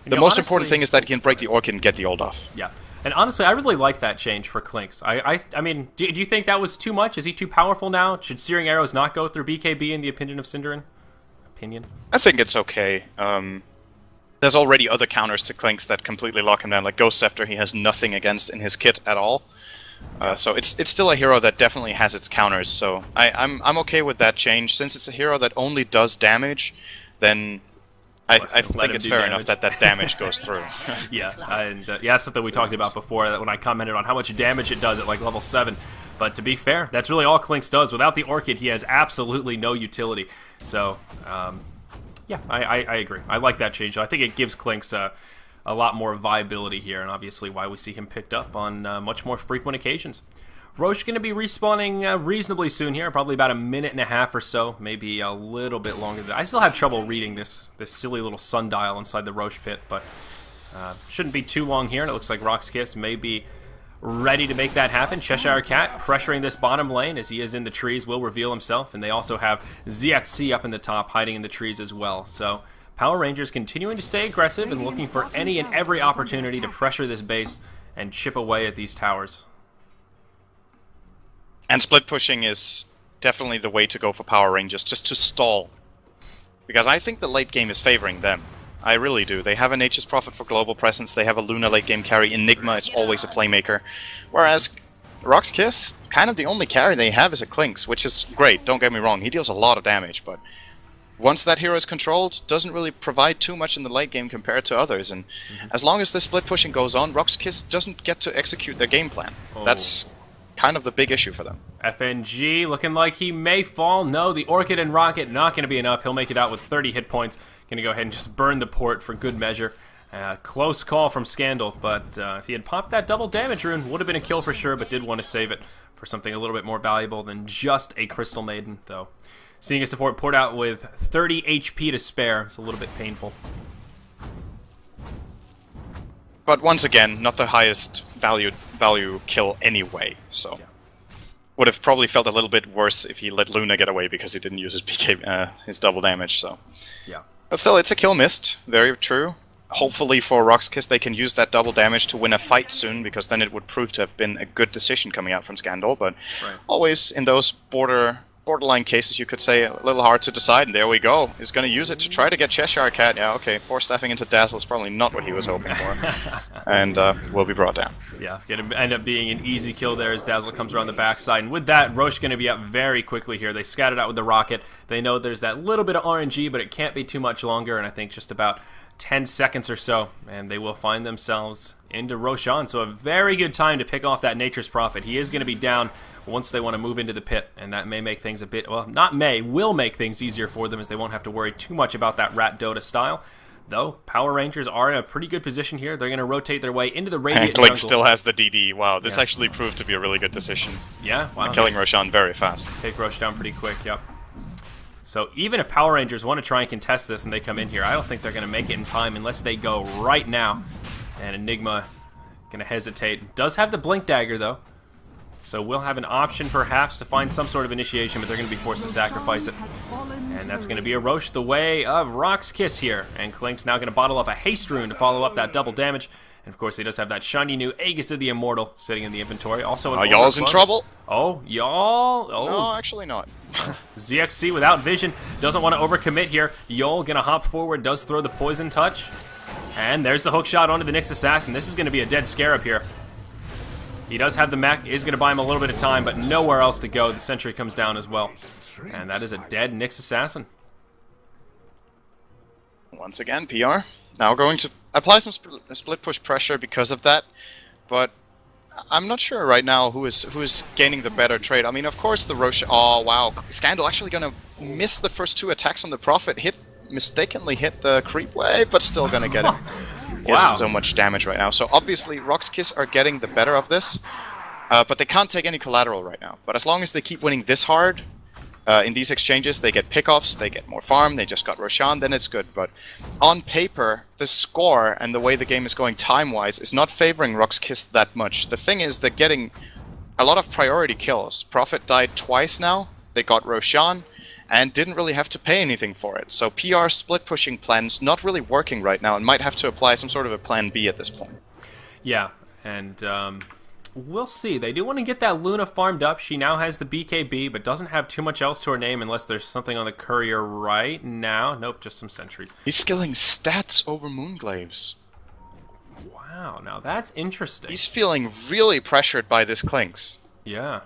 The most important thing is that he can break the Orchid and get the ult off. Yeah. And honestly, I really like that change for KiS. I mean, do you think that was too much? Is he too powerful now? Should Searing Arrows not go through BKB in the opinion of Synderen? I think it's okay. There's already other counters to KiS that completely lock him down, like Ghost Scepter he has nothing against in his kit at all. So it's still a hero that definitely has its counters, so I'm okay with that change. Since it's a hero that only does damage, then... I think it's fair enough that damage goes through. Yeah, and yeah, that's something we talked about before, that when I commented on how much damage it does at like level 7. But to be fair, that's really all KiS does. Without the Orchid, he has absolutely no utility. So, yeah, I agree. I like that change. I think it gives KiS a lot more viability here, and obviously why we see him picked up on much more frequent occasions. RoX going to be respawning reasonably soon here, probably about a minute and a half or so, maybe a little bit longer. I still have trouble reading this silly little sundial inside the RoX pit, but shouldn't be too long here, and it looks like RoX KiS may be ready to make that happen. Cheshire Cat pressuring this bottom lane as he is in the trees, will reveal himself, and they also have ZXC up in the top, hiding in the trees as well. So Power Rangers continuing to stay aggressive and looking for any and every opportunity to pressure this base and chip away at these towers. And split pushing is definitely the way to go for Power Rangers, just to stall. Because I think the late game is favoring them. I really do. They have a Nature's Prophet for global presence, they have a Luna late game carry, Enigma is always a playmaker. Whereas RoX KiS, kind of the only carry they have is a KiS, which is great, don't get me wrong, he deals a lot of damage, but once that hero is controlled, doesn't really provide too much in the late game compared to others, and as long as the split pushing goes on, RoX KiS doesn't get to execute their game plan. That's kind of the big issue for them. FNG looking like he may fall. No, the Orchid and Rocket not going to be enough. He'll make it out with 30 hit points. Going to go ahead and just burn the port for good measure. Close call from Scandal, but if he had popped that double damage rune, would have been a kill for sure, but did want to save it for something a little bit more valuable than just a Crystal Maiden, though. Seeing his support port out with 30 HP to spare, it's a little bit painful. But once again, not the highest value kill anyway, so would have probably felt a little bit worse if he let Luna get away because he didn't use his his double damage. So yeah, but still, it's a kill missed. Very true. Hopefully for RoX KiS, they can use that double damage to win a fight soon, because then it would prove to have been a good decision coming out from Scandal. But always in those borderline cases, you could say, a little hard to decide, and there we go. He's going to use it to try to get Cheshire Cat. Yeah, okay, 4-staffing into Dazzle is probably not what he was hoping for, and will be brought down. Yeah, going to end up being an easy kill there as Dazzle comes around the backside, and with that, RoX going to be up very quickly here. They scattered out with the Rocket. They know there's that little bit of RNG, but it can't be too much longer, and I think just about 10 seconds or so, and they will find themselves into Roshan. So a very good time to pick off that Nature's Prophet. He is going to be down once they want to move into the pit, and that may make things a bit, well, not may, will make things easier for them, as they won't have to worry too much about that Rat Dota style. Though, Power Rangers are in a pretty good position here. They're going to rotate their way into the Radiant And Klink jungle. still has the DD. Wow, this actually proved to be a really good decision. Yeah, wow. Killing Roshan very fast. Take Rosh down pretty quick, yep. So even if Power Rangers want to try and contest this and they come in here, I don't think they're going to make it in time unless they go right now. And Enigma going to hesitate. Does have the Blink Dagger, though. So we'll have an option, perhaps, to find some sort of initiation, but they're going to be forced to sacrifice it. And that's going to be a Roche the way of RoX KiS here. And Klink's now going to bottle up a Haste Rune to follow up that double damage. And of course, he does have that shiny new Aegis of the Immortal sitting in the inventory. Also, y'all's in trouble. Oh, y'all. Oh, No, actually not. ZXC without vision. Doesn't want to overcommit here. Yol going to hop forward, does throw the Poison Touch. And there's the hook shot onto the Nyx Assassin. This is going to be a dead Scarab here. He does have the mech, is going to buy him a little bit of time, but nowhere else to go. The sentry comes down as well. And that is a dead Nyx Assassin. Once again, PR. Now going to apply some split push pressure because of that, but I'm not sure right now who is gaining the better trade. I mean, of course, the Roche... Oh, wow. Scandal actually going to miss the first 2 attacks on the Prophet, mistakenly hit the creep wave, but still going to get him. He has so much damage right now. So obviously, RoX KiS are getting the better of this, but they can't take any collateral right now. But as long as they keep winning this hard, in these exchanges, they get pickoffs, they get more farm, they just got Roshan, then it's good. But on paper, the score and the way the game is going time-wise is not favoring RoX KiS that much. The thing is, they're getting a lot of priority kills. Prophet died twice now, they got Roshan, and didn't really have to pay anything for it. So PR split pushing plans not really working right now, and might have to apply some sort of a plan B at this point. Yeah, and we'll see. They do want to get that Luna farmed up. She now has the BKB, but doesn't have too much else to her name unless there's something on the courier right now. Nope, just some sentries. He's skilling stats over Moonglaves. Wow, now that's interesting. He's feeling really pressured by this Klinks. Yeah.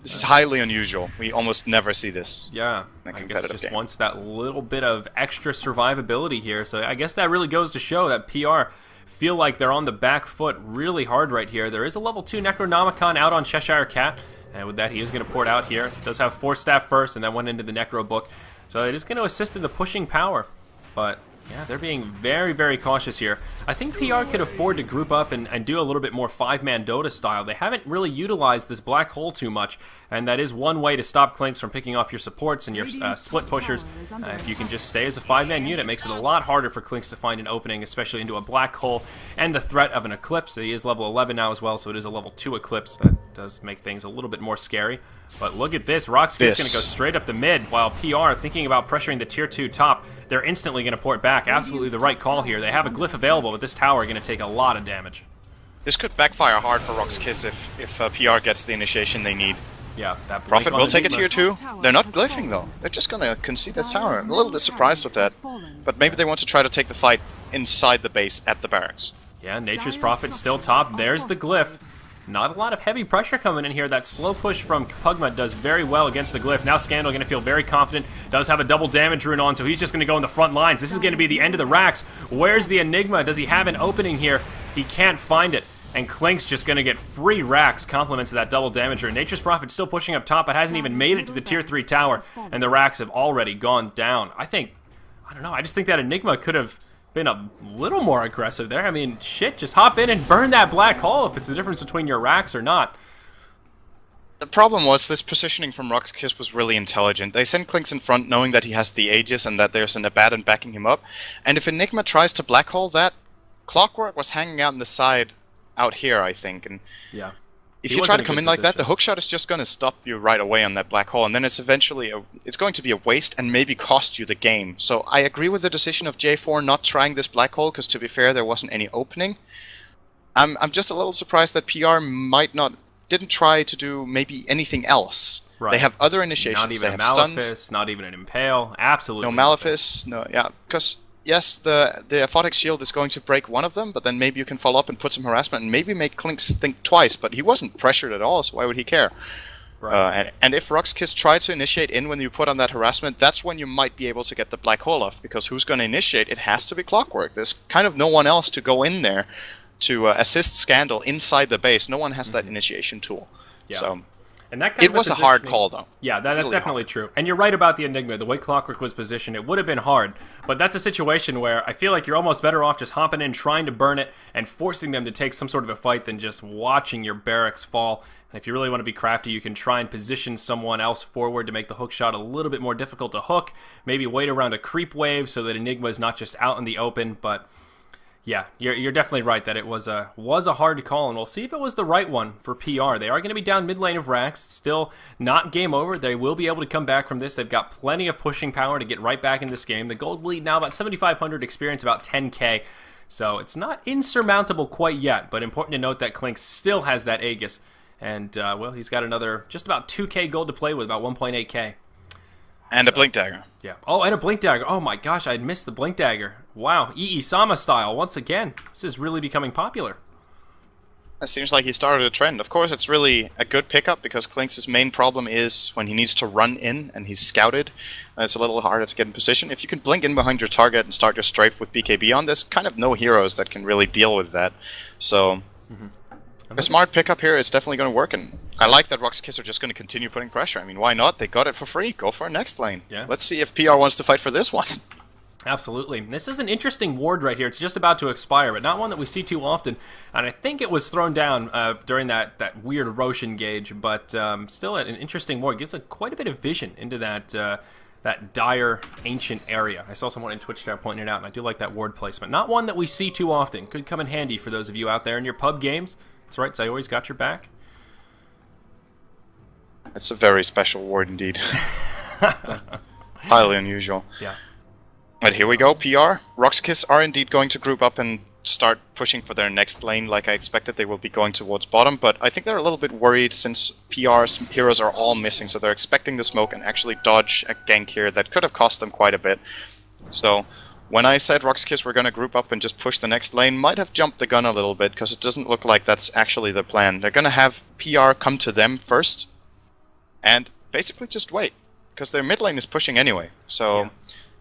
This is highly unusual. We almost never see this. Yeah, in a I guess competitive just game. wants that little bit of extra survivability here. So I guess that really goes to show that PR feel like they're on the back foot really hard right here. There is a level 2 Necronomicon out on Cheshire Cat, and with that he is going to pour it out here. Does have Force Staff first, and then went into the Necro Book. So it is going to assist in the pushing power, but yeah, they're being very, very cautious here. I think PR could afford to group up and do a little bit more 5-man Dota style. They haven't really utilized this black hole too much, and that is one way to stop Klinks from picking off your supports and your split pushers. If you can just stay as a 5-man unit, it makes it a lot harder for Klinks to find an opening, especially into a black hole, and the threat of an Eclipse. He is level 11 now as well, so it is a level 2 Eclipse. That does make things a little bit more scary. But look at this. RoX KiS going to go straight up the mid, while PR thinking about pressuring the tier 2 top. They're instantly going to port back. Absolutely the right call here. They have a glyph available, but this tower is going to take a lot of damage. This could backfire hard for RoX KiS if PR gets the initiation they need. Yeah, that Prophet will take a Enigma. tier 2. They're not glyphing though. They're just going to concede this tower. I'm a little bit surprised with that. But maybe they want to try to take the fight inside the base at the barracks. Yeah, Nature's Prophet still top. There's the glyph. Not a lot of heavy pressure coming in here. That slow push from Pugma does very well against the glyph. Now Scandal going to feel very confident. Does have a double damage rune on, so he's just going to go in the front lines. This is going to be the end of the racks. Where's the Enigma? Does he have an opening here? He can't find it. And Klink's just going to get free racks, compliments of that double damage rune. Nature's Prophet still pushing up top, but hasn't even made it to the tier 3 tower. And the racks have already gone down. I don't know, I just think that Enigma could have been a little more aggressive there. I mean, shit, just hop in and burn that black hole if it's the difference between your racks or not. The problem was this positioning from RoX KiS was really intelligent. They sent Klinks in front knowing that he has the Aegis and that there's an Abaddon backing him up. And if Enigma tries to black hole that, Clockwork was hanging out on the side out here, I think. And yeah. if you try to come in like that, the hookshot is just going to stop you right away on that black hole, and then it's eventually it's going to be a waste and maybe cost you the game. So I agree with the decision of J4 not trying this black hole, because to be fair, there wasn't any opening. I'm just a little surprised that PR didn't try to do maybe anything else. Right. They have other initiations. Not even they a have Malefice, stuns. not even an Impale. Absolutely no Malefice. No, yeah, because yes, the Aphotic Shield is going to break one of them, but then maybe you can follow up and put some harassment and maybe make Klinks think twice, but he wasn't pressured at all, so why would he care? Right. And if RoX KiS try to initiate in when you put on that harassment, that's when you might be able to get the black hole off, because who's going to initiate? It has to be Clockwork. There's kind of no one else to go in there to assist Scandal inside the base. No one has that initiation tool. Yeah. So and that kind it of was a hard call, though. Yeah, that's Really definitely hard. true. And you're right about the Enigma. The way Clockwork was positioned, it would have been hard. But that's a situation where I feel like you're almost better off just hopping in, trying to burn it, and forcing them to take some sort of a fight than just watching your barracks fall. And if you really want to be crafty, you can try and position someone else forward to make the hook shot a little bit more difficult to hook. Maybe wait around a creep wave so that Enigma is not just out in the open, but... yeah, you're definitely right that it was a hard call, and we'll see if it was the right one for PR. They are going to be down mid lane of Rax, still not game over. They will be able to come back from this. They've got plenty of pushing power to get right back in this game. The gold lead now about 7,500 experience, about 10k, so it's not insurmountable quite yet, but important to note that Clink still has that Aegis, and, well, he's got another just about 2k gold to play with, about 1.8k. And a Blink Dagger. Yeah. Oh, and a Blink Dagger. Oh my gosh, I had missed the Blink Dagger. Wow, Sama style once again. This is really becoming popular. It seems like he started a trend. Of course, it's really a good pickup, because Klink's main problem is when he needs to run in and he's scouted. It's a little harder to get in position. If you can blink in behind your target and start your strafe with BKB on, there's kind of no heroes that can really deal with that. So... a smart pickup here is definitely going to work, and I like that RoX KiS are just going to continue putting pressure. I mean, why not? They got it for free. Go for a next lane. Yeah. Let's see if PR wants to fight for this one. Absolutely. This is an interesting ward right here. It's just about to expire, but not one that we see too often. And I think it was thrown down during that weird Roche engage, but still an interesting ward. Gives quite a bit of vision into that dire ancient area. I saw someone in Twitch chat pointing it out, and I do like that ward placement. Not one that we see too often. Could come in handy for those of you out there in your pub games. That's right, so I always got your back. It's a very special ward indeed. Highly unusual. Yeah. But here we go, PR. RoX KiS are indeed going to group up and start pushing for their next lane like I expected. They will be going towards bottom, but I think they're a little bit worried since PR's heroes are all missing, so they're expecting the smoke and actually dodge a gank here that could have cost them quite a bit. So... when I said RoX KiS were going to group up and just push the next lane, might have jumped the gun a little bit, because it doesn't look like that's actually the plan. They're going to have PR come to them first, and basically just wait, because their mid lane is pushing anyway. So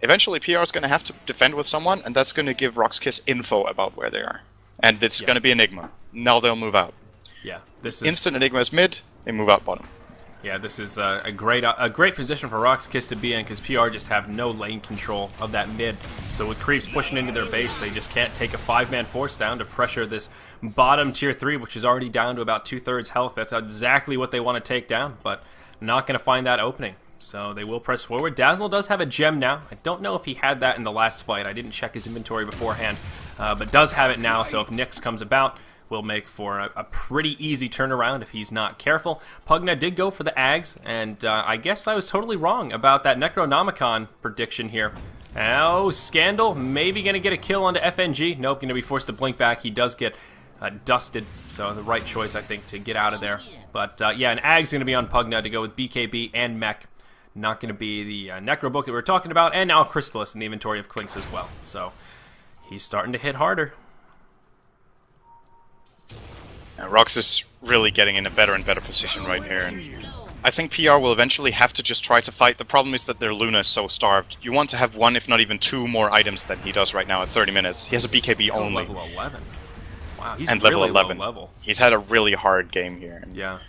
eventually PR is going to have to defend with someone, and that's going to give RoX KiS info about where they are. And it's going to be Enigma. Now they'll move out. Yeah, this is... instant Enigma is mid, they move out bottom. Yeah, this is a great position for RoX KiS to be in, because PR just have no lane control of that mid. So with creeps pushing into their base, they just can't take a 5-man force down to pressure this bottom tier 3, which is already down to about 2/3 health. That's exactly what they want to take down, but not going to find that opening. So they will press forward. Dazzle does have a gem now. I don't know if he had that in the last fight. I didn't check his inventory beforehand, but does have it now, so if Nyx comes about... will make for a pretty easy turnaround if he's not careful. Pugna did go for the Ags, and I guess I was totally wrong about that Necronomicon prediction here. Oh, Scandal, maybe going to get a kill onto FNG. Nope, going to be forced to blink back. He does get dusted, so the right choice, I think, to get out of there. But yeah, an Ag's going to be on Pugna to go with BKB and Mech. Not going to be the Necro book that we were talking about, and now Crystallis in the inventory of Clinks as well. So he's starting to hit harder. RoX is really getting in a better and better position right here, and I think PR will eventually have to just try to fight. The problem is that their Luna is so starved. You want to have one, if not even two, more items than he does right now at 30 minutes. He has a BKB Still only. level 11. Wow, he's and really level 11. low level. He's had a really hard game here. And Yeah.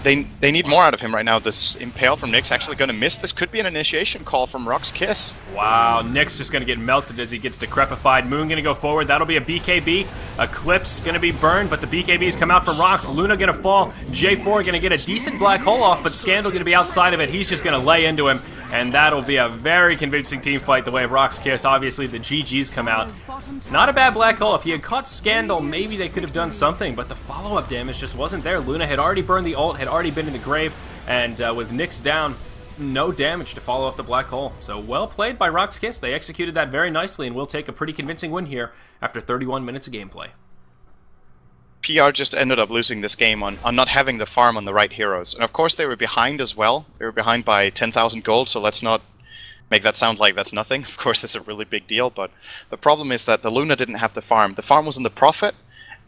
They need more out of him right now. This Impale from Nyx actually going to miss. This could be an initiation call from RoX KiS. Wow, Nyx just going to get melted as he gets decrepified. Moon going to go forward. That'll be a BKB. Eclipse going to be burned, but the BKBs come out from RoX. Luna going to fall. J4 going to get a decent black hole off, but Scandal going to be outside of it. He's just going to lay into him, and that'll be a very convincing team fight the way of RoX KiS. Obviously, the GGs come out. Not a bad black hole. If he had caught Scandal, maybe they could have done something, but the follow-up damage just wasn't there. Luna had already burned the ult, had already been in the grave, and with Nyx down, no damage to follow up the black hole. So well played by RoX KiS. They executed that very nicely and will take a pretty convincing win here after 31 minutes of gameplay. PR just ended up losing this game on not having the farm on the right heroes. And of course they were behind as well. They were behind by 10,000 gold, so let's not make that sound like that's nothing. Of course it's a really big deal, but the problem is that the Luna didn't have the farm. The farm was in the Prophet,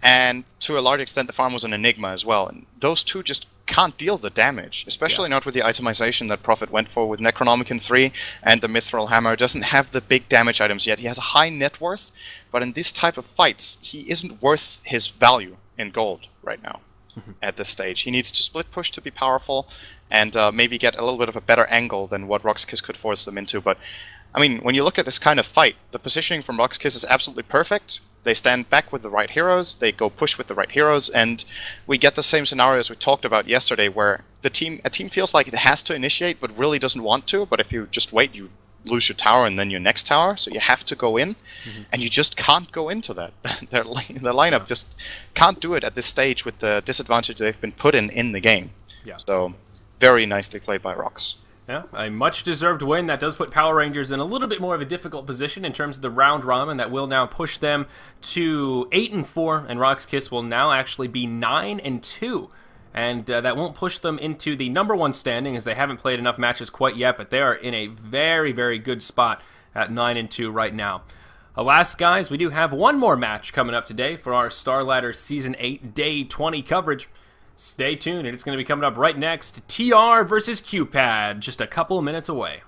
and to a large extent the farm was an enigma as well. And those two just can't deal the damage, especially not with the itemization that Prophet went for with Necronomicon 3, and the Mithril Hammer doesn't have the big damage items yet. He has a high net worth, but in this type of fights, he isn't worth his value in gold right now at this stage. He needs to split push to be powerful, and maybe get a little bit of a better angle than what RoX KiS could force them into. But I mean, when you look at this kind of fight, the positioning from RoX KiS is absolutely perfect. They stand back with the right heroes, they go push with the right heroes, and we get the same scenarios we talked about yesterday, where a team feels like it has to initiate but really doesn't want to, but if you just wait, you lose your tower and then your next tower, so you have to go in, and you just can't go into that. Their lineup just can't do it at this stage with the disadvantage they've been put in the game. Yeah. So, very nicely played by RoX. Yeah, a much-deserved win. That does put Power Rangers in a little bit more of a difficult position in terms of the round robin. That will now push them to 8-4, and RoX KiS will now actually be 9-2. And that won't push them into the #1 standing, as they haven't played enough matches quite yet, but they are in a very, very good spot at 9-2 right now. Alas, guys, we do have one more match coming up today for our Starladder Season 8 Day 20 coverage. Stay tuned, and it's going to be coming up right next. TR versus QPad, just a couple minutes away.